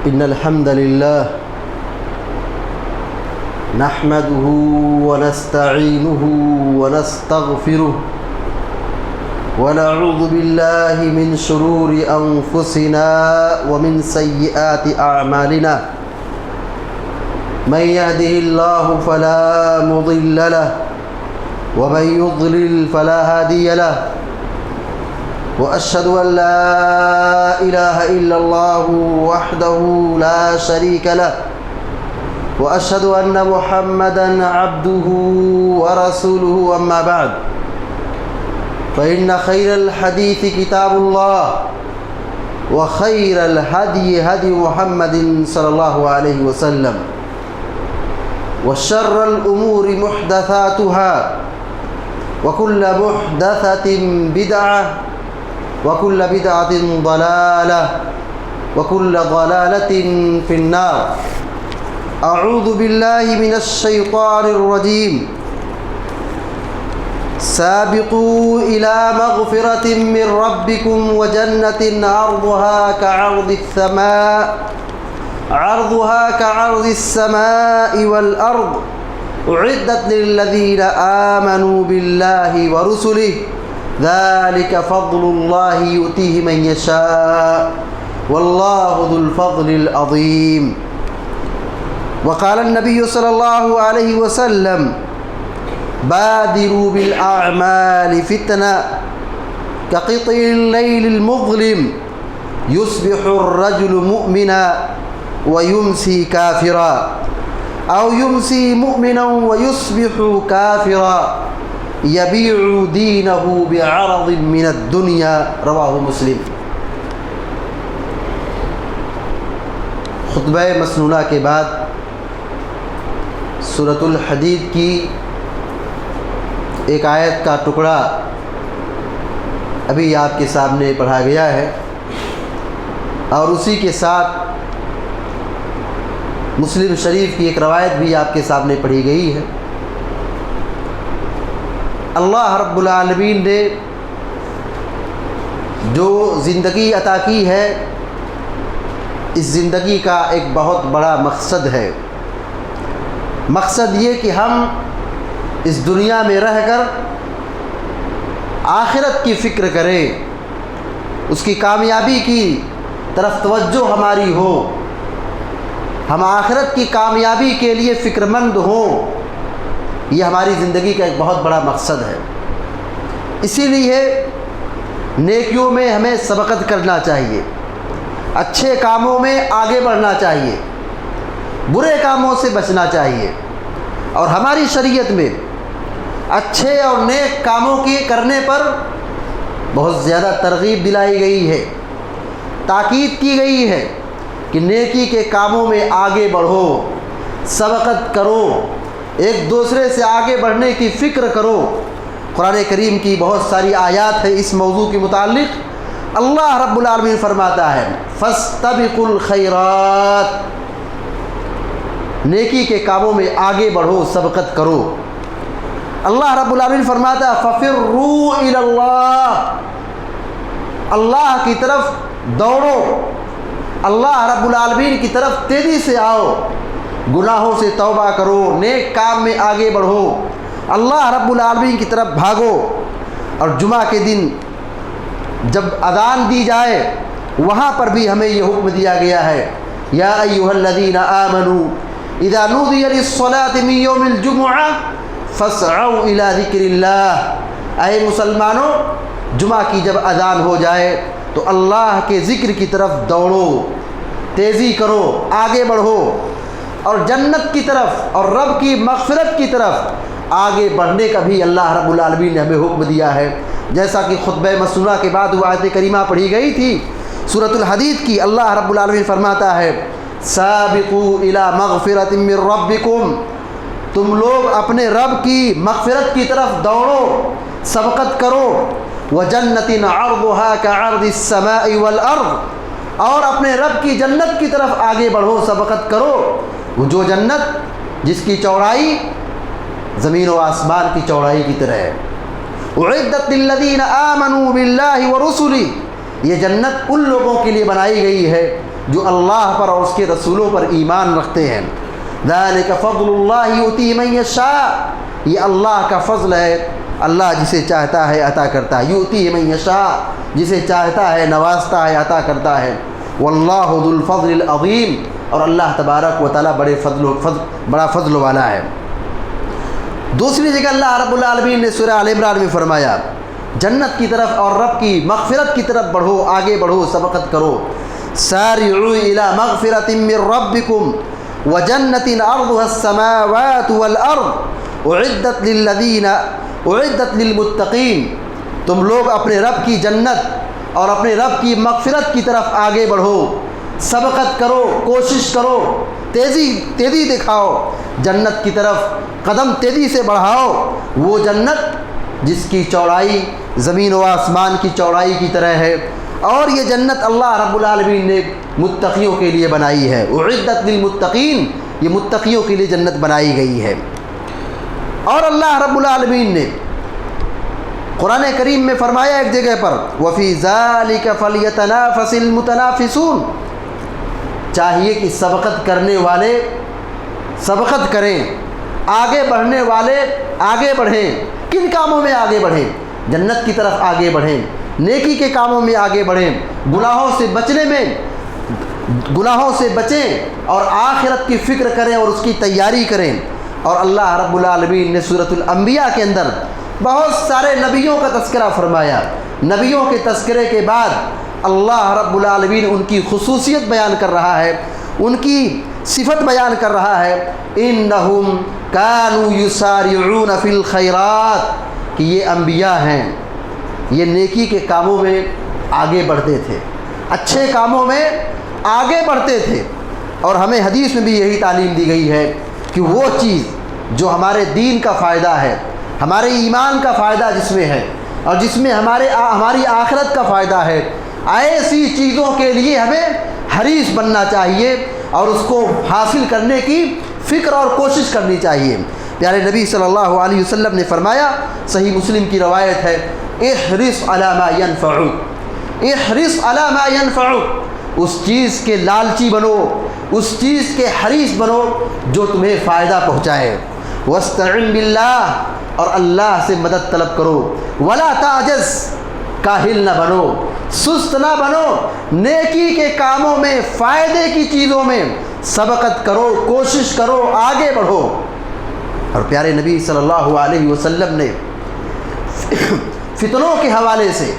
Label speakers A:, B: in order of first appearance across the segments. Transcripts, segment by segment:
A: إن الحمد لله نحمده ونستعينه ونستغفره ونعوذ بالله من شرور أنفسنا ومن سيئات أعمالنا من يهده الله فلا مضل له ومن يضلل فلا هادي له وأشهد أن لا إله إلا الله وحده لا شريك له وأشهد أن محمدًا عبده ورسوله أما بعد فإن خير الحديث كتاب الله وخير الهدي هدي محمد صلى الله عليه وسلم وشر الأمور محدثاتها وكل محدثة بدعة وكل بدعة ضلالة وكل ضلالة في النار أعوذ بالله من الشيطان الرجيم سابقوا إلى مغفرة من ربكم وجنة عرضها كعرض السماء والأرض أعدت للذين آمنوا بالله ورسله ذلك فضل الله يؤتيه من يشاء والله ذو الفضل العظيم وقال النبي صلى الله عليه وسلم بادروا بالأعمال فتنة كقطع الليل المظلم يصبح الرجل مؤمنا ويمسي كافرا أو يمسي مؤمنا ويصبح كافرا يبيع دينه بعرض من الدنيا رواه مسلم۔ خطبہ مسنونہ کے بعد سورۃ الحدید کی ایک آیت کا ٹکڑا ابھی آپ کے سامنے پڑھا گیا ہے اور اسی کے ساتھ مسلم شریف کی ایک روایت بھی آپ کے سامنے پڑھی گئی ہے۔ اللہ رب العالمین نے جو زندگی عطا کی ہے اس زندگی کا ایک بہت بڑا مقصد ہے۔ مقصد یہ کہ ہم اس دنیا میں رہ کر آخرت کی فکر کریں، اس کی کامیابی کی طرف توجہ ہماری ہو، ہم آخرت کی کامیابی کے لیے فکر مند ہوں۔ یہ ہماری زندگی کا ایک بہت بڑا مقصد ہے۔ اسی لیے نیکیوں میں ہمیں سبقت کرنا چاہیے، اچھے کاموں میں آگے بڑھنا چاہیے، برے کاموں سے بچنا چاہیے، اور ہماری شریعت میں اچھے اور نیک کاموں کی کرنے پر بہت زیادہ ترغیب دلائی گئی ہے، تاکید کی گئی ہے کہ نیکی کے کاموں میں آگے بڑھو، سبقت کرو، ایک دوسرے سے آگے بڑھنے کی فکر کرو۔ قرآن کریم کی بہت ساری آیات ہیں اس موضوع کے متعلق۔ اللہ رب العالمین فرماتا ہے فاستبقوا الخیرات، نیکی کے کاموں میں آگے بڑھو، سبقت کرو۔ اللہ رب العالمین فرماتا ہے ففروا الی اللہ، اللہ کی طرف دوڑو، اللہ رب العالمین کی طرف تیزی سے آؤ، گناہوں سے توبہ کرو، نیک کام میں آگے بڑھو، اللہ رب العالمین کی طرف بھاگو۔ اور جمعہ کے دن جب اذان دی جائے وہاں پر بھی ہمیں یہ حکم دیا گیا ہے یا ایھا الذین آمنوا اذا نودی للصلاة من یوم الجمعہ فاسعوا الی ذکر اللہ، اے مسلمانوں جمعہ کی جب اذان ہو جائے تو اللہ کے ذکر کی طرف دوڑو، تیزی کرو، آگے بڑھو، اور جنت کی طرف اور رب کی مغفرت کی طرف آگے بڑھنے کا بھی اللہ رب العالمین نے ہمیں حکم دیا ہے۔ جیسا کہ خطبہ مسنونہ کے بعد وہ آیت کریمہ پڑھی گئی تھی سورۃ الحدید کی، اللہ رب العالمین فرماتا ہے سابقوا الی مغفرۃ من ربکم، تم لوگ اپنے رب کی مغفرت کی طرف دوڑو، سبقت کرو، وجنۃ عرضها كعرض السماء والارض، اور اپنے رب کی جنت کی طرف آگے بڑھو، سبقت کرو، وہ جو جنت جس کی چوڑائی زمین و آسمان کی چوڑائی کی طرح ہے۔ اعدت للذین آمنوا باللہ ورسلہ، یہ جنت ان لوگوں کے لیے بنائی گئی ہے جو اللہ پر اور اس کے رسولوں پر ایمان رکھتے ہیں۔ ذالک فضل اللہ یؤتی من یشاء، یہ اللہ کا فضل ہے، اللہ جسے چاہتا ہے عطا کرتا ہے، یؤتی من یشاء، جسے چاہتا ہے نوازتا ہے، عطا کرتا ہے۔ واللہ ذو الفضل العظیم، اور اللہ تبارک و تعالیٰ بڑا فضل والا ہے۔ دوسری جگہ اللہ رب العالمین نے سورہ آل عمران میں فرمایا جنت کی طرف اور رب کی مغفرت کی طرف بڑھو، آگے بڑھو، سبقت کرو۔ سارعوا الی مغفرۃ من ربکم وجنۃ عرضها السماوات والارض اعدت للمتقین، تم لوگ اپنے رب کی جنت اور اپنے رب کی مغفرت کی طرف آگے بڑھو، سبقت کرو، کوشش کرو، تیزی دکھاؤ، جنت کی طرف قدم تیزی سے بڑھاؤ۔ وہ جنت جس کی چوڑائی زمین و آسمان کی چوڑائی کی طرح ہے، اور یہ جنت اللہ رب العالمین نے متقیوں کے لیے بنائی ہے۔ اعدت للمتقین، یہ متقیوں کے لیے جنت بنائی گئی ہے۔ اور اللہ رب العالمین نے قرآن کریم میں فرمایا ایک جگہ پر وَفِي ذَلِكَ فَلْيَتَنَافَسِ الْمُتَنَافِسُونَ، چاہیے کہ سبقت کرنے والے سبقت کریں، آگے بڑھنے والے آگے بڑھیں۔ کن کاموں میں آگے بڑھیں؟ جنت کی طرف آگے بڑھیں، نیکی کے کاموں میں آگے بڑھیں، گناہوں سے بچیں اور آخرت کی فکر کریں اور اس کی تیاری کریں۔ اور اللہ رب العالمین نے سورۃ الانبیاء کے اندر بہت سارے نبیوں کا تذکرہ فرمایا۔ نبیوں کے تذکرے کے بعد اللہ رب العالمین ان کی خصوصیت بیان کر رہا ہے، ان کی صفت بیان کر رہا ہے، انہم کانوا یسارعون فی الخیرات، کہ یہ انبیاء ہیں، یہ نیکی کے کاموں میں آگے بڑھتے تھے، اچھے کاموں میں آگے بڑھتے تھے۔ اور ہمیں حدیث میں بھی یہی تعلیم دی گئی ہے کہ وہ چیز جو ہمارے دین کا فائدہ ہے، ہمارے ایمان کا فائدہ جس میں ہے، اور جس میں ہماری آخرت کا فائدہ ہے، ایسی چیزوں کے لیے ہمیں حریص بننا چاہیے اور اس کو حاصل کرنے کی فکر اور کوشش کرنی چاہیے۔ پیارے نبی صلی اللہ علیہ وسلم نے فرمایا، صحیح مسلم کی روایت ہے، احرص علی ما ینفعک، احرص علی ما ینفعک، اس چیز کے لالچی بنو، اس چیز کے حریص بنو جو تمہیں فائدہ پہنچائے۔ واستعن باللہ، اور اللہ سے مدد طلب کرو۔ ولا تعجز، کاہل نہ بنو، سست نہ بنو، نیکی کے کاموں میں، فائدے کی چیزوں میں سبقت کرو، کوشش کرو، آگے بڑھو۔ اور پیارے نبی صلی اللہ علیہ وسلم نے فتنوں کے حوالے سے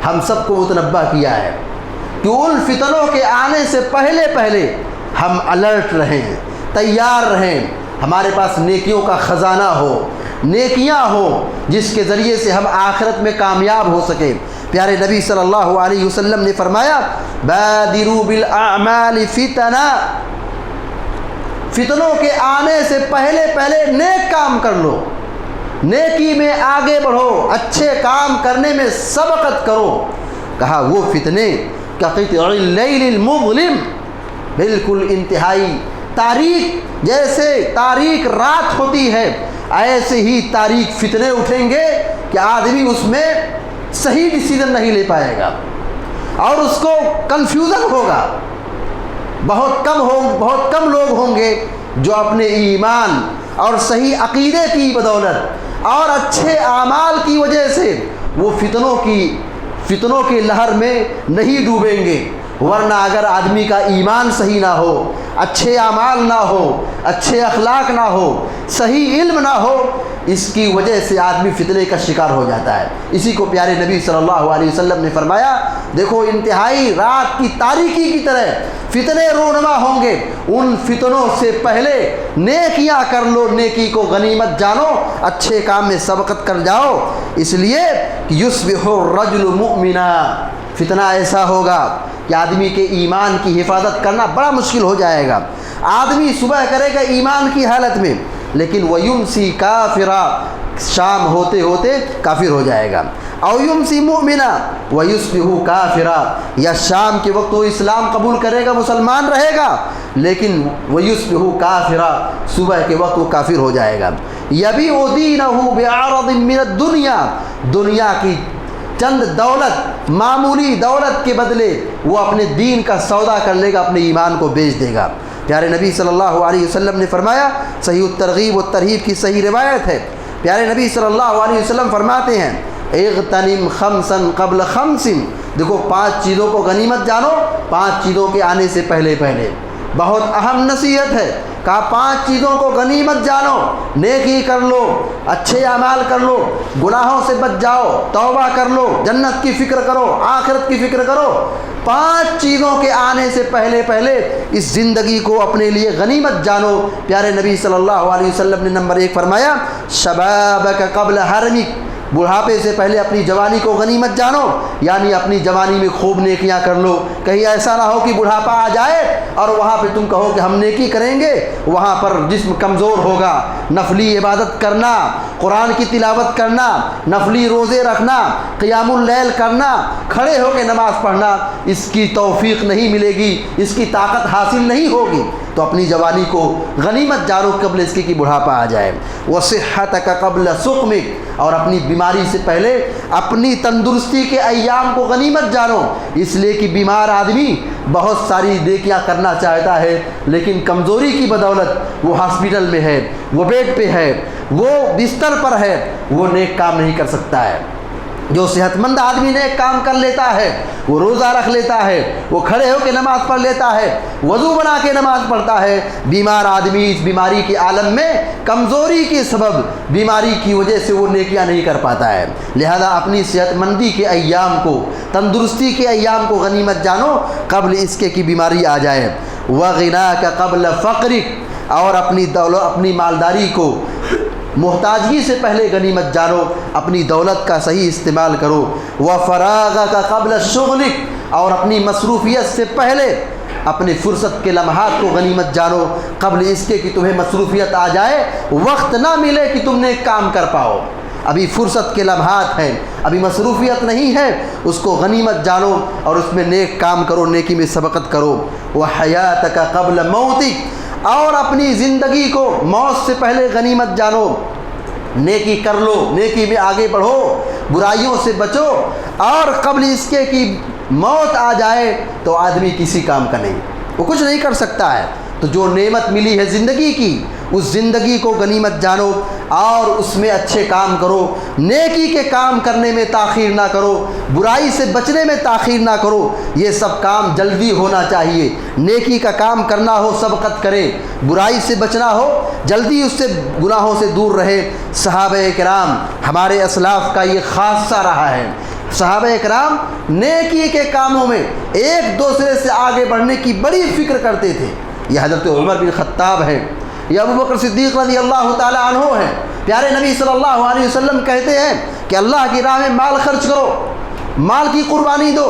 A: ہم سب کو متنبہ کیا ہے کہ ان فتنوں کے آنے سے پہلے ہم الرٹ رہیں، تیار رہیں، ہمارے پاس نیکیوں کا خزانہ ہو، نیکیاں ہو جس کے ذریعے سے ہم آخرت میں کامیاب ہو سکیں۔ پیارے نبی صلی اللہ علیہ وسلم نے فرمایا، بادروا بالاعمال فتنا، فتنوں کے آنے سے پہلے نیک کام کر لو، نیکی میں آگے بڑھو، اچھے کام کرنے میں سبقت کرو۔ کہا وہ فتنے کقطع اللیل المظلم، بالکل انتہائی تاریک، جیسے تاریک رات ہوتی ہے ایسے ہی تاریک فتنے اٹھیں گے کہ آدمی اس میں صحیح ڈیسیژن نہیں لے پائے گا اور اس کو کنفیوژن ہوگا۔ بہت کم لوگ ہوں گے جو اپنے ایمان اور صحیح عقیدے کی بدولت اور اچھے اعمال کی وجہ سے وہ فتنوں کی لہر میں نہیں ڈوبیں گے۔ ورنہ اگر آدمی کا ایمان صحیح نہ ہو، اچھے اعمال نہ ہو، اچھے اخلاق نہ ہو، صحیح علم نہ ہو، اس کی وجہ سے آدمی فتنے کا شکار ہو جاتا ہے۔ اسی کو پیارے نبی صلی اللہ علیہ وسلم نے فرمایا، دیکھو انتہائی رات کی تاریکی کی طرح فتنے رونما ہوں گے، ان فتنوں سے پہلے نیکیاں کر لو، نیکی کو غنیمت جانو، اچھے کام میں سبقت کر جاؤ۔ اس لیے کہ یصبح الرجل مؤمنا، فتنہ ایسا ہوگا کہ آدمی کے ایمان کی حفاظت کرنا بڑا مشکل ہو جائے گا۔ آدمی صبح کرے گا ایمان کی حالت میں، لیکن وَيُمْسِي كَافِرًا، شام ہوتے ہوتے کافر ہو جائے گا۔ او یمسی مؤمنا ویصبح کافرا، یا شام کے وقت وہ اسلام قبول کرے گا، مسلمان رہے گا، لیکن ویصبح کافرا، صبح کے وقت وہ کافر ہو جائے گا۔ یبیع دینہ بعرض من الدنیا، دنیا کی چند دولت، معمولی دولت کے بدلے وہ اپنے دین کا سودا کر لے گا، اپنے ایمان کو بیچ دے گا۔ پیارے نبی صلی اللہ علیہ وسلم نے فرمایا، صحیح الترغیب والترہیب کی صحیح روایت ہے، پیارے نبی صلی اللہ علیہ وسلم فرماتے ہیں اغتنم خمسا قبل خمس، دیکھو 5 چیزوں کو غنیمت جانو 5 چیزوں کے آنے سے پہلے پہلے۔ بہت اہم نصیحت ہے، کہا 5 چیزوں کو غنیمت جانو، نیکی کر لو، اچھے اعمال کر لو، گناہوں سے بچ جاؤ، توبہ کر لو، جنت کی فکر کرو، آخرت کی فکر کرو۔ 5 چیزوں کے آنے سے پہلے پہلے اس زندگی کو اپنے لیے غنیمت جانو۔ پیارے نبی صلی اللہ علیہ وسلم نے نمبر 1 فرمایا شبابک قبل حرمک، بڑھاپے سے پہلے اپنی جوانی کو غنیمت جانو، یعنی اپنی جوانی میں خوب نیکیاں کر لو۔ کہیں ایسا نہ ہو کہ بڑھاپا آ جائے اور وہاں پہ تم کہو کہ ہم نیکی کریں گے، وہاں پر جسم کمزور ہوگا۔ نفلی عبادت کرنا، قرآن کی تلاوت کرنا، نفلی روزے رکھنا، قیام اللیل کرنا، کھڑے ہو کے نماز پڑھنا، اس کی توفیق نہیں ملے گی، اس کی طاقت حاصل نہیں ہوگی۔ تو اپنی جوانی کو غنیمت جانو قبل اس کے کہ بڑھاپا آ جائے۔ وصحتک قبل سقمک، اور اپنی بیماری سے پہلے اپنی تندرستی کے ایام کو غنیمت جانو، اس لیے کہ بیمار آدمی بہت ساری نیکیاں کرنا چاہتا ہے، لیکن کمزوری کی بدولت وہ ہاسپٹل میں ہے، وہ بیڈ پہ ہے، وہ بستر پر ہے، وہ نیک کام نہیں کر سکتا ہے۔ جو صحت مند آدمی نیک کام کر لیتا ہے، وہ روزہ رکھ لیتا ہے، وہ کھڑے ہو کے نماز پڑھ لیتا ہے، وضو بنا کے نماز پڑھتا ہے۔ بیمار آدمی اس بیماری کے عالم میں کمزوری کے سبب، بیماری کی وجہ سے وہ نیکیاں نہیں کر پاتا ہے۔ لہذا اپنی صحت مندی کے ایام کو، تندرستی کے ایام کو غنیمت جانو قبل اس کے کہ بیماری آ جائے۔ وغناک قبل فقرک، اور اپنی مالداری کو محتاجگی سے پہلے غنیمت جانو، اپنی دولت کا صحیح استعمال کرو۔ وفراغک قبل شغلک، اور اپنی مصروفیت سے پہلے اپنے فرصت کے لمحات کو غنیمت جانو قبل اس کے کہ تمہیں مصروفیت آ جائے، وقت نہ ملے کہ تم نے کام کر پاؤ۔ ابھی فرصت کے لمحات ہیں، ابھی مصروفیت نہیں ہے، اس کو غنیمت جانو اور اس میں نیک کام کرو، نیکی میں سبقت کرو۔ وحیاتک قبل موتک، اور اپنی زندگی کو موت سے پہلے غنیمت جانو، نیکی کر لو، نیکی میں آگے بڑھو، برائیوں سے بچو، اور قبل اس کے کہ موت آ جائے تو آدمی کسی کام کا نہیں، وہ کچھ نہیں کر سکتا ہے۔ تو جو نعمت ملی ہے زندگی کی، اس زندگی کو غنیمت جانو اور اس میں اچھے کام کرو، نیکی کے کام کرنے میں تاخیر نہ کرو، برائی سے بچنے میں تاخیر نہ کرو۔ یہ سب کام جلدی ہونا چاہیے، نیکی کا کام کرنا ہو سبقت کرے، برائی سے بچنا ہو جلدی اس سے گناہوں سے دور رہے۔ صحابہ کرام ہمارے اسلاف کا یہ خاصہ رہا ہے، صحابہ کرام نیکی کے کاموں میں ایک دوسرے سے آگے بڑھنے کی بڑی فکر کرتے تھے۔ یہ حضرت عمر بن خطاب ہے، یہ ابو بکر صدیق رضی اللہ تعالی عنہ ہیں۔ پیارے نبی صلی اللہ علیہ وسلم کہتے ہیں کہ اللہ کی راہ میں مال خرچ کرو، مال کی قربانی دو۔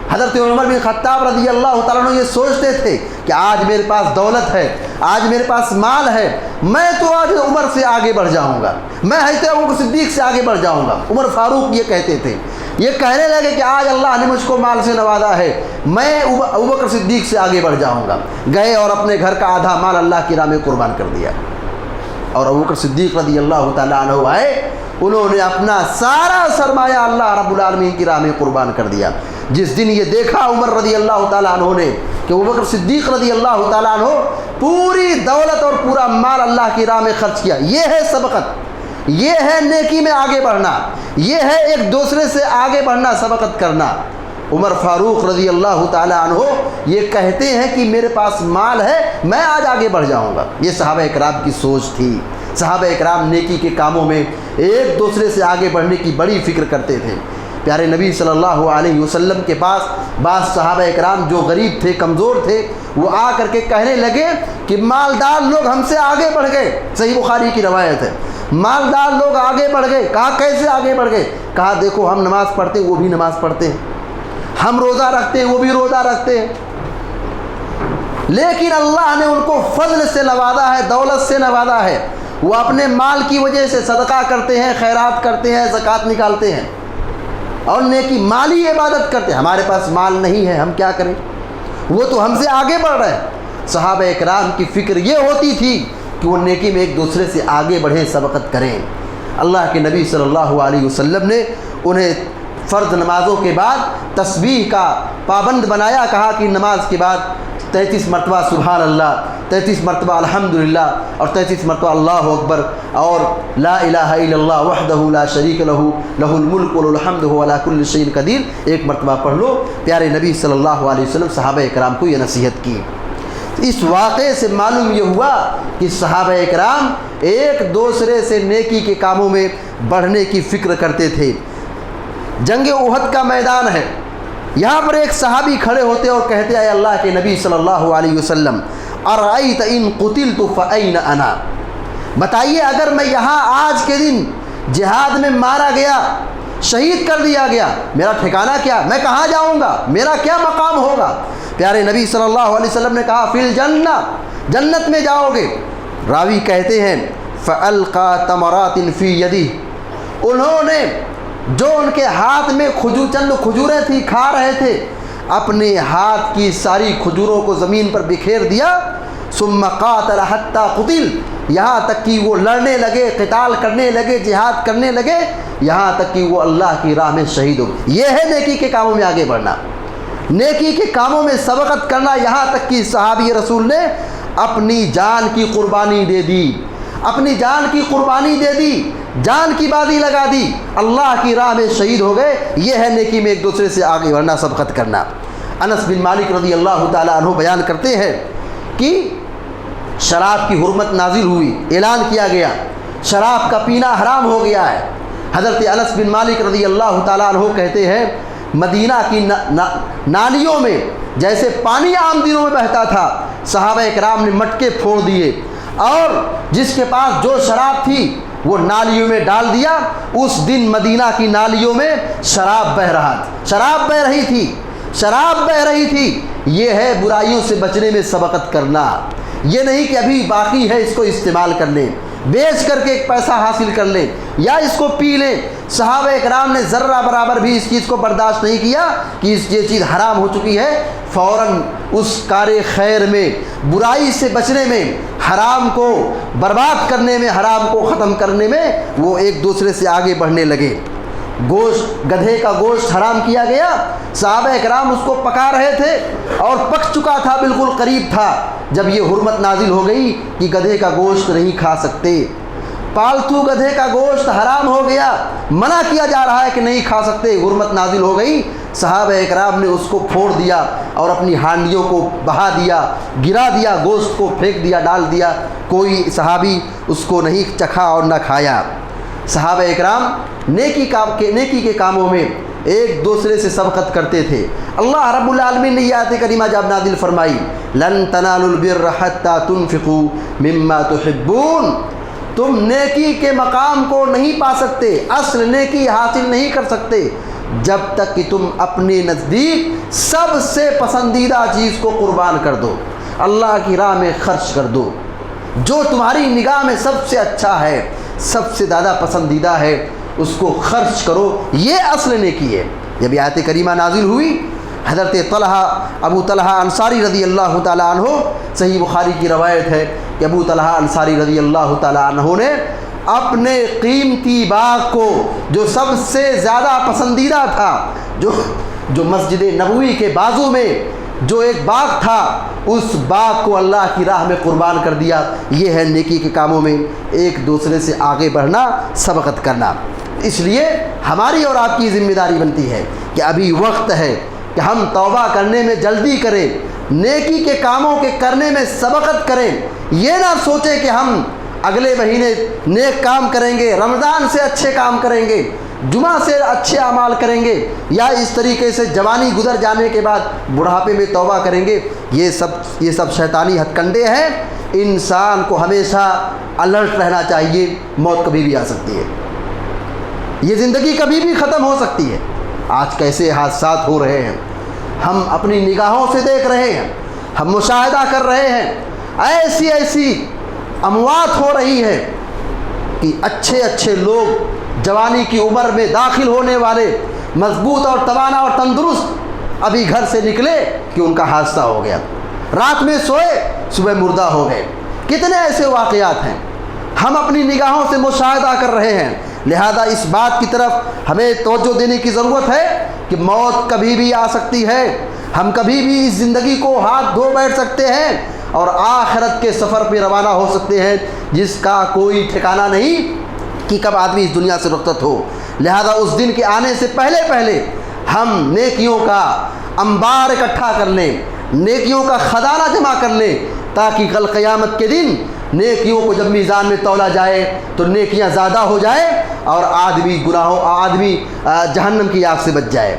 A: حضرت عمر بن خطاب رضی اللہ تعالیٰ عنہ یہ سوچتے تھے کہ آج میرے پاس دولت ہے، آج میرے پاس مال ہے، میں تو آج عمر سے آگے بڑھ جاؤں گا، میں حضرت ابو بکر صدیق سے آگے بڑھ جاؤں گا۔ عمر فاروق یہ کہتے تھے، یہ کہنے لگے کہ آج اللہ نے مجھ کو مال سے نوازا ہے، میں ابو بکر صدیق سے آگے بڑھ جاؤں گا۔ گئے اور اپنے گھر کا آدھا مال اللہ کی راہ میں قربان کر دیا، اور ابو بکر صدیق رضی اللہ تعالیٰ عنہ آئے، انہوں نے اپنا سارا سرمایہ اللہ رب العالمین کی راہ میں قربان کر دیا۔ جس دن یہ دیکھا عمر رضی اللہ تعالیٰ عنہ نے کہ ابو بکر صدیق رضی اللہ تعالیٰ عنہ پوری دولت اور پورا مال اللہ کی راہ میں خرچ کیا، یہ ہے سبقت، یہ ہے نیکی میں آگے بڑھنا، یہ ہے ایک دوسرے سے آگے بڑھنا، سبقت کرنا۔ عمر فاروق رضی اللہ تعالیٰ عنہ یہ کہتے ہیں کہ میرے پاس مال ہے، میں آج آگے بڑھ جاؤں گا۔ یہ صحابہ اکرام کی سوچ تھی۔ صحابہ اکرام نیکی کے کاموں میں ایک دوسرے سے آگے بڑھنے کی بڑی فکر کرتے تھے۔ پیارے نبی صلی اللہ علیہ وسلم کے پاس بعض صحابہ اکرام جو غریب تھے، کمزور تھے، وہ آ کر کے کہنے لگے کہ مالدار لوگ ہم سے آگے بڑھ گئے۔ صحیح بخاری کی روایت ہے، مالدار لوگ آگے بڑھ گئے۔ کہا کیسے آگے بڑھ گئے؟ کہا دیکھو ہم نماز پڑھتے ہیں وہ بھی نماز پڑھتے ہیں، ہم روزہ رکھتے ہیں وہ بھی روزہ رکھتے ہیں، لیکن اللہ نے ان کو فضل سے نوازا ہے، دولت سے نوازا ہے، وہ اپنے مال کی وجہ سے صدقہ کرتے ہیں، خیرات کرتے ہیں، زکوٰۃ نکالتے ہیں اور نیکی مالی عبادت کرتے ہیں۔ ہمارے پاس مال نہیں ہے، ہم کیا کریں؟ وہ تو ہم سے آگے بڑھ رہے ہیں۔ صحابہ اکرام کی فکر یہ ہوتی تھی کہ وہ نیکی میں ایک دوسرے سے آگے بڑھیں، سبقت کریں۔ اللہ کے نبی صلی اللہ علیہ وسلم نے انہیں فرض نمازوں کے بعد تسبیح کا پابند بنایا، کہا کہ نماز کے بعد 33 مرتبہ سبحان اللہ، 33 مرتبہ الحمدللہ اور 33 مرتبہ اللہ اکبر، اور لا الہ الا اللہ وحدہ لا شریک لہ لہ الملک وله الحمد وهو علی کل شیء قدیر، ایک مرتبہ پڑھ لو۔ پیارے نبی صلی اللہ علیہ وسلم صحابہ کرام کو یہ نصیحت کی۔ اس واقعے سے معلوم یہ ہوا کہ صحابہ کرام ایک دوسرے سے نیکی کے کاموں میں بڑھنے کی فکر کرتے تھے۔ جنگ احد کا میدان ہے، یہاں پر ایک صحابی کھڑے ہوتے اور کہتے اے اللہ کے نبی صلی اللہ علیہ وسلم ارأیت ان قتلت فأین انا، بتائیے اگر میں یہاں آج کے دن جہاد میں مارا گیا، شہید کر دیا گیا، میرا ٹھکانہ کیا، میں کہاں جاؤں گا، میرا کیا مقام ہوگا؟ پیارے نبی صلی اللہ علیہ وسلم نے کہا فی الجنہ، جنت میں جاؤ گے۔ راوی کہتے ہیں فألقى تمرات فی یدہ، انہوں نے جو ان کے ہاتھ میں چند کھجوریں تھی کھا رہے تھے، اپنے ہاتھ کی ساری کھجوروں کو زمین پر بکھیر دیا۔ ثم قاتل حتی قتل، یہاں تک کہ وہ لڑنے لگے، قتال کرنے لگے، جہاد کرنے لگے، یہاں تک کہ وہ اللہ کی راہ میں شہید ہو۔ یہ ہے نیکی کے کاموں میں آگے بڑھنا، نیکی کے کاموں میں سبقت کرنا، یہاں تک کہ صحابی رسول نے اپنی جان کی قربانی دے دی، اپنی جان کی قربانی دے دی، جان کی بازی لگا دی، اللہ کی راہ میں شہید ہو گئے۔ یہ ہے نیکی میں ایک دوسرے سے آگے بڑھنا، سبقت کرنا۔ انس بن مالک رضی اللہ تعالیٰ عنہ بیان کرتے ہیں کہ شراب کی حرمت نازل ہوئی، اعلان کیا گیا شراب کا پینا حرام ہو گیا ہے۔ حضرت انس بن مالک رضی اللہ تعالیٰ عنہ کہتے ہیں مدینہ کی نالیوں میں جیسے پانی عام دنوں میں بہتا تھا، صحابہ کرام نے مٹکے پھوڑ دیے اور جس کے پاس جو شراب تھی وہ نالیوں میں ڈال دیا۔ اس دن مدینہ کی نالیوں میں شراب بہہ رہا تھا، شراب بہہ رہی تھی، شراب بہہ رہی تھی۔ یہ ہے برائیوں سے بچنے میں سبقت کرنا، یہ نہیں کہ ابھی باقی ہے اس کو استعمال کر لیں، بیچ کر کے ایک پیسہ حاصل کر لیں یا اس کو پی لیں۔ صحابہ کرام نے ذرہ برابر بھی اس چیز کو برداشت نہیں کیا کہ یہ چیز حرام ہو چکی ہے، فوراً اس کار خیر میں، برائی سے بچنے میں، حرام کو برباد کرنے میں، حرام کو ختم کرنے میں وہ ایک دوسرے سے آگے بڑھنے لگے۔ گوشت، گدھے کا گوشت حرام کیا گیا، صحابہ کرام اس کو پکا رہے تھے اور پک چکا تھا، بالکل قریب تھا، جب یہ حرمت نازل ہو گئی کہ گدھے کا گوشت نہیں کھا سکتے، پالتو گدھے کا گوشت حرام ہو گیا، منع کیا جا رہا ہے کہ نہیں کھا سکتے، حرمت نازل ہو گئی، صحابہ کرام نے اس کو پھوڑ دیا اور اپنی ہانڈیوں کو بہا دیا، گرا دیا، گوشت کو پھینک دیا، ڈال دیا، کوئی صحابی اس کو نہیں چکھا اور نہ کھایا۔ صحابہ اکرام نیکی کے کاموں میں ایک دوسرے سے سبقت کرتے تھے۔ اللہ رب العالمین نے یہ آیت کریمہ جب نازل فرمائی لن تنالوا البر حتى تنفقوا مما تحبون، تم نیکی کے مقام کو نہیں پا سکتے، اصل نیکی حاصل نہیں کر سکتے جب تک کہ تم اپنے نزدیک سب سے پسندیدہ چیز کو قربان کر دو، اللہ کی راہ میں خرچ کر دو، جو تمہاری نگاہ میں سب سے اچھا ہے، سب سے زیادہ پسندیدہ ہے، اس کو خرچ کرو، یہ اصل نیکی ہے۔ جب یہ آیت کریمہ نازل ہوئی، حضرت ابو طلحہ انصاری رضی اللہ تعالیٰ عنہ، صحیح بخاری کی روایت ہے کہ ابو طلحہ انصاری رضی اللہ تعالیٰ عنہ نے اپنے قیمتی باغ کو، جو سب سے زیادہ پسندیدہ تھا، جو مسجد نبوی کے بازو میں جو ایک باغ تھا، اس باغ کو اللہ کی راہ میں قربان کر دیا۔ یہ ہے نیکی کے کاموں میں ایک دوسرے سے آگے بڑھنا، سبقت کرنا۔ اس لیے ہماری اور آپ کی ذمہ داری بنتی ہے کہ ابھی وقت ہے کہ ہم توبہ کرنے میں جلدی کریں، نیکی کے کاموں کے کرنے میں سبقت کریں۔ یہ نہ سوچیں کہ ہم اگلے مہینے نیک کام کریں گے، رمضان سے اچھے کام کریں گے، جمعہ سے اچھے اعمال کریں گے، یا اس طریقے سے جوانی گزر جانے کے بعد بڑھاپے میں توبہ کریں گے۔ یہ سب شیطانی ہتھ کنڈے ہیں۔ انسان کو ہمیشہ الرٹ رہنا چاہیے، موت کبھی بھی آ سکتی ہے، یہ زندگی کبھی بھی ختم ہو سکتی ہے۔ آج کیسے حادثات ہو رہے ہیں، ہم اپنی نگاہوں سے دیکھ رہے ہیں، ہم مشاہدہ کر رہے ہیں، ایسی اموات ہو رہی ہے کہ اچھے لوگ جوانی کی عمر میں داخل ہونے والے، مضبوط اور توانا اور تندرست، ابھی گھر سے نکلے کہ ان کا حادثہ ہو گیا، رات میں سوئے صبح مردہ ہو گئے۔ کتنے ایسے واقعات ہیں، ہم اپنی نگاہوں سے مشاہدہ کر رہے ہیں، لہذا اس بات کی طرف ہمیں توجہ دینے کی ضرورت ہے کہ موت کبھی بھی آ سکتی ہے، ہم کبھی بھی اس زندگی کو ہاتھ دھو بیٹھ سکتے ہیں اور آخرت کے سفر پہ روانہ ہو سکتے ہیں جس کا کوئی ٹھکانہ نہیں کہ کب آدمی اس دنیا سے رخصت ہو۔ لہذا اس دن کے آنے سے پہلے پہلے ہم نیکیوں کا انبار اکٹھا کر لیں، نیکیوں کا خزانہ جمع کر لیں، تاکہ کل قیامت کے دن نیکیوں کو جب میزان میں تولا جائے تو نیکیاں زیادہ ہو جائے اور آدمی جہنم کی آگ سے بچ جائے۔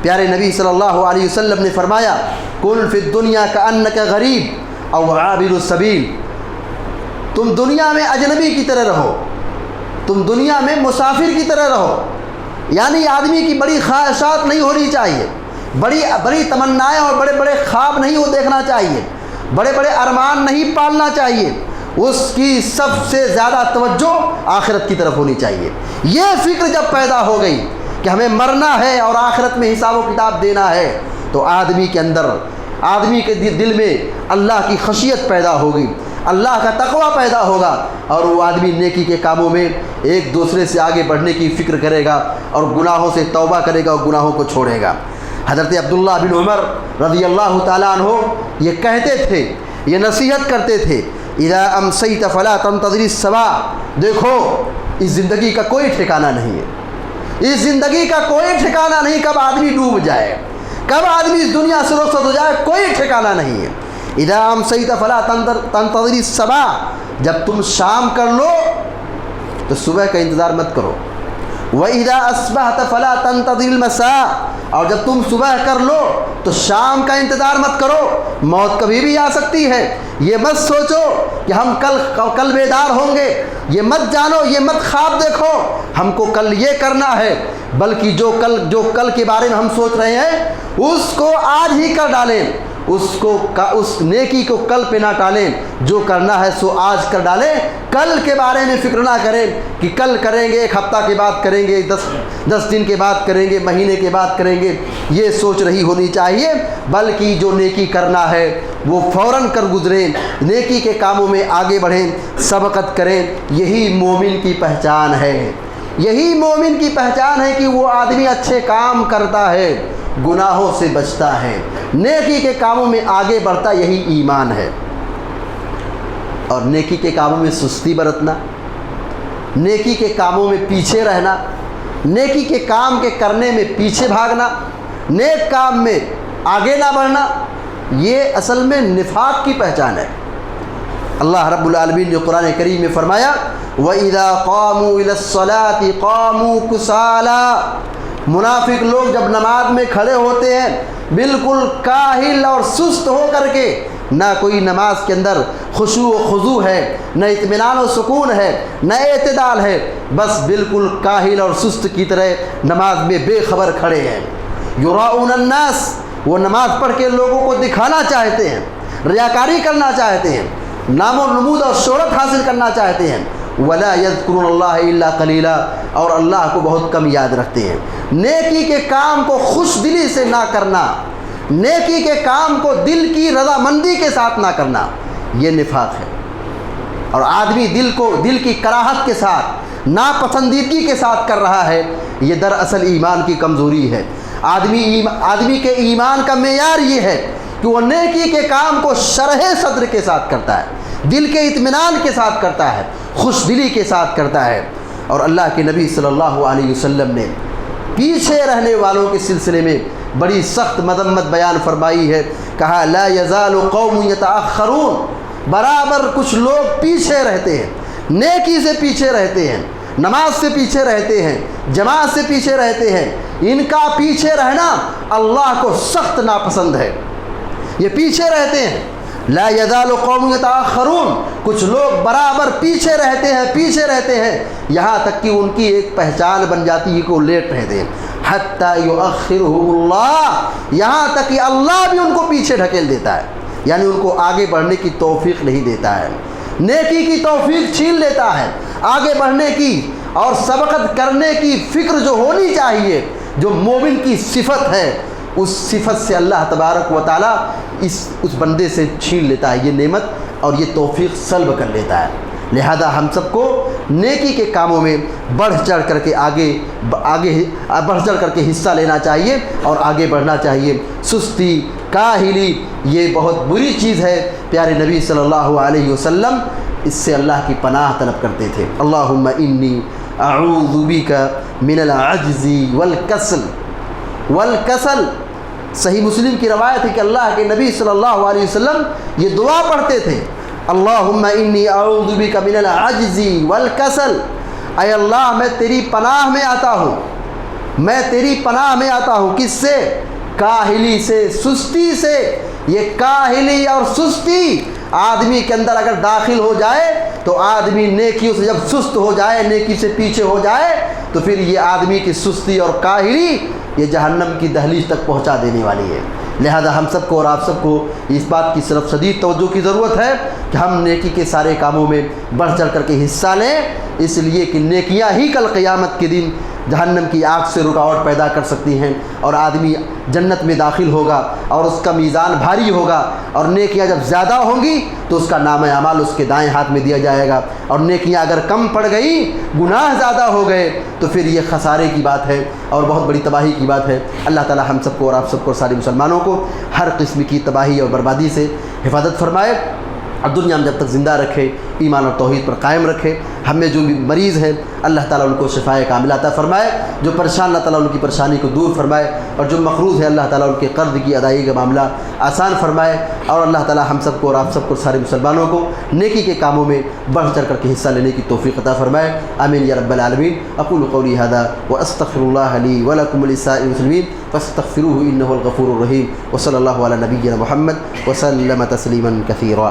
A: پیارے نبی صلی اللہ علیہ وسلم نے فرمایا کن فی الدنیا کأنک غریب او عابر السبیل، تم دنیا میں اجنبی کی طرح رہو، تم دنیا میں مسافر کی طرح رہو، یعنی آدمی کی بڑی خواہشات نہیں ہونی چاہیے، بڑی تمنائیں اور بڑے بڑے خواب نہیں وہ دیکھنا چاہیے، بڑے بڑے ارمان نہیں پالنا چاہیے، اس کی سب سے زیادہ توجہ آخرت کی طرف ہونی چاہیے۔ یہ فکر جب پیدا ہو گئی کہ ہمیں مرنا ہے اور آخرت میں حساب و کتاب دینا ہے تو آدمی کے دل میں اللہ کی خشیت پیدا ہوگی، اللہ کا تقوی پیدا ہوگا اور وہ آدمی نیکی کے کاموں میں ایک دوسرے سے آگے بڑھنے کی فکر کرے گا اور گناہوں سے توبہ کرے گا اور گناہوں کو چھوڑے گا۔ حضرت عبداللہ بن عمر رضی اللہ تعالیٰ عنہ یہ کہتے تھے، یہ نصیحت کرتے تھے اذا امسیت فلا تنتظر الصباح، دیکھو اس زندگی کا کوئی ٹھکانہ نہیں ہے، اس زندگی کا کوئی ٹھکانہ نہیں، کب آدمی ڈوب جائے، کب آدمی اس دنیا سے رخصت ہو جائے، کوئی ٹھکانہ نہیں ہے۔ اذا امسیت فلا تنتظر الصباح، جب تم شام کر لو تو صبح کا انتظار مت کرو، وَإِذَا أَصْبَحْتَ فَلَا تَنْتَظِرِ الْمَسَاءَ، اور جب تم صبح کر لو تو شام کا انتظار مت کرو، موت کبھی بھی آ سکتی ہے۔ یہ مت سوچو کہ ہم کل بیدار ہوں گے، یہ مت جانو، یہ مت خواب دیکھو ہم کو کل یہ کرنا ہے، بلکہ جو کل کے بارے میں ہم سوچ رہے ہیں اس کو آج ہی کر ڈالیں، اس نیکی کو کل پہ نہ ٹالیں، جو کرنا ہے سو آج کر ڈالیں، کل کے بارے میں فکر نہ کریں کہ کل کریں گے، ایک ہفتہ کے بعد کریں گے، 10 دن کے بعد کریں گے، مہینے کے بعد کریں گے، یہ سوچ رہی ہونی چاہیے، بلکہ جو نیکی کرنا ہے وہ فوراً کر گزریں، نیکی کے کاموں میں آگے بڑھیں، سبقت کریں۔ یہی مومن کی پہچان ہے، یہی مومن کی پہچان ہے کہ وہ آدمی اچھے کام کرتا ہے، گناہوں سے بچتا ہے، نیکی کے کاموں میں آگے بڑھتا، یہی ایمان ہے۔ اور نیکی کے کاموں میں سستی برتنا، نیکی کے کاموں میں پیچھے رہنا، نیکی کے کام کے کرنے میں پیچھے بھاگنا، نیک کام میں آگے نہ بڑھنا، یہ اصل میں نفاق کی پہچان ہے۔ اللہ رب العالمین نے قرآن کریم میں فرمایا وَإِذَا قَامُوا إِلَى الصَّلَاةِ قَامُوا كُسَالَىٰ، منافق لوگ جب نماز میں کھڑے ہوتے ہیں بالکل کاہل اور سست ہو کر کے، نہ کوئی نماز کے اندر خشوع و خضوع ہے، نہ اطمینان و سکون ہے، نہ اعتدال ہے، بس بالکل کاہل اور سست کی طرح نماز میں بے خبر کھڑے ہیں۔ یراؤن الناس، وہ نماز پڑھ کے لوگوں کو دکھانا چاہتے ہیں، ریاکاری کرنا چاہتے ہیں، نام و نمود اور شہرت حاصل کرنا چاہتے ہیں، ولا یذکرون اللہ الا قلیلا، اور اللہ کو بہت کم یاد رکھتے ہیں۔ نیکی کے کام کو خوش دلی سے نہ کرنا، نیکی کے کام کو دل کی رضامندی کے ساتھ نہ کرنا، یہ نفاق ہے۔ اور آدمی دل کی کراہت کے ساتھ، ناپسندیدگی کے ساتھ کر رہا ہے، یہ دراصل ایمان کی کمزوری ہے۔ آدمی کے ایمان کا معیار یہ ہے کہ وہ نیکی کے کام کو شرح صدر کے ساتھ کرتا ہے، دل کے اطمینان کے ساتھ کرتا ہے، خوش دلی کے ساتھ کرتا ہے۔ اور اللہ کے نبی صلی اللہ علیہ وسلم نے پیچھے رہنے والوں کے سلسلے میں بڑی سخت مذمت بیان فرمائی ہے، کہا لا یزال قوم یتأخرون، برابر کچھ لوگ پیچھے رہتے ہیں، نیکی سے پیچھے رہتے ہیں، نماز سے پیچھے رہتے ہیں، جماعت سے پیچھے رہتے ہیں، ان کا پیچھے رہنا اللہ کو سخت ناپسند ہے، یہ پیچھے رہتے ہیں۔ لا یزال قوم یتأخرون، کچھ لوگ برابر پیچھے رہتے ہیں، یہاں تک کہ ان کی ایک پہچان بن جاتی ہے کہ وہ لیٹ رہتے ہیں، حتی یؤخرہم اللہ، یہاں تک کہ اللہ بھی ان کو پیچھے ڈھکیل دیتا ہے، یعنی ان کو آگے بڑھنے کی توفیق نہیں دیتا ہے، نیکی کی توفیق چھین لیتا ہے، آگے بڑھنے کی اور سبقت کرنے کی فکر جو ہونی چاہیے، جو مومن کی صفت ہے، اس صفت سے اللہ تبارک و تعالیٰ اس بندے سے چھین لیتا ہے یہ نعمت اور یہ توفیق سلب کر لیتا ہے۔ لہذا ہم سب کو نیکی کے کاموں میں بڑھ چڑھ کر کے بڑھ چڑھ کر کے حصہ لینا چاہیے اور آگے بڑھنا چاہیے۔ سستی، کاہلی یہ بہت بری چیز ہے۔ پیارے نبی صلی اللہ علیہ وسلم اس سے اللہ کی پناہ طلب کرتے تھے۔ اللہم انی اعوذ بک من العجز والکسل۔ صحیح مسلم کی روایت ہے کہ اللہ کے نبی صلی اللہ علیہ وسلم یہ دعا پڑھتے تھے، اللہم انی اعوذ بک من العجز والکسل۔ اے اللہ میں تیری پناہ میں آتا ہوں، میں تیری پناہ میں آتا ہوں، کس سے؟ کاہلی سے، سستی سے۔ یہ کاہلی اور سستی آدمی کے اندر اگر داخل ہو جائے تو آدمی نیکیوں سے جب سست ہو جائے، نیکی سے پیچھے ہو جائے، تو پھر یہ آدمی کی سستی اور کاہلی یہ جہنم کی دہلیز تک پہنچا دینے والی ہے۔ لہذا ہم سب کو اور آپ سب کو اس بات کی طرف شدید توجہ کی ضرورت ہے کہ ہم نیکی کے سارے کاموں میں بڑھ چڑھ کر کے حصہ لیں، اس لیے کہ نیکیاں ہی کل قیامت کے دن جہنم کی آگ سے رکاوٹ پیدا کر سکتی ہیں، اور آدمی جنت میں داخل ہوگا اور اس کا میزان بھاری ہوگا، اور نیکیاں جب زیادہ ہوں گی تو اس کا نام اعمال اس کے دائیں ہاتھ میں دیا جائے گا، اور نیکیاں اگر کم پڑ گئیں، گناہ زیادہ ہو گئے، تو پھر یہ خسارے کی بات ہے اور بہت بڑی تباہی کی بات ہے۔ اللہ تعالی ہم سب کو اور آپ سب کو اور سارے مسلمانوں کو ہر قسم کی تباہی اور بربادی سے حفاظت فرمائے، اور دنیا میں جب تک زندہ رکھے، ایمان اور توحید پر قائم رکھے۔ ہم میں جو بھی مریض ہیں اللہ تعالیٰ ان کو شفائے کاملہ عطا فرمائے، جو پریشان اللہ تعالیٰ ان کی پریشانی کو دور فرمائے، اور جو مقروض ہے اللہ تعالیٰ ان کے قرض کی ادائیگی کا معاملہ آسان فرمائے، اور اللہ تعالیٰ ہم سب کو اور آپ سب کو سارے مسلمانوں کو نیکی کے کاموں میں بڑھ چڑھ کر کے حصہ لینے کی توفیق عطا فرمائے۔ آمین یا رب العالمین۔ اقول قولی ھذا واستغفر اللہ لی ولکم ولسائر المسلمین فاستغفروہ انہ الغفور الرحیم، وصلی اللہ علی نبینا محمد وسلم تسلیما کثیرا۔